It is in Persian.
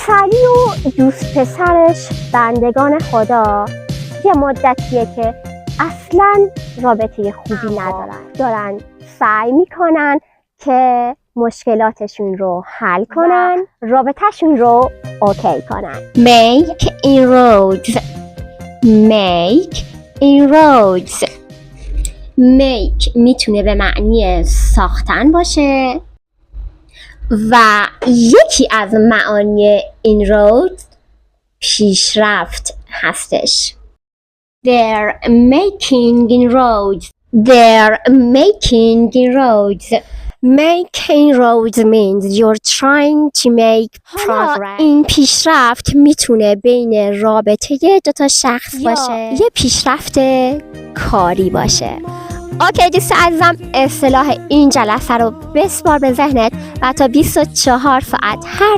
سالی و دوست پسرش بندگان خدا یه مدتیه که اصلا رابطه خوبی ندارن، دارن سعی میکنن که مشکلاتشون رو حل کنن، رابطهشون رو اوکی کنن. Make inroads. Make inroads. Make میتونه به معنی ساختن باشه و یکی از معانی inroads پیشرفت هستش. They're making inroads. They're making inroads. Making inroads means you're trying to make progress. این پیشرفت میتونه بین رابطه دو تا شخص باشه، یه پیشرفت کاری باشه. اوکی دوست عزیزم، اصطلاح این جلسه رو بسپار به ذهنت و تا 24 ساعت هر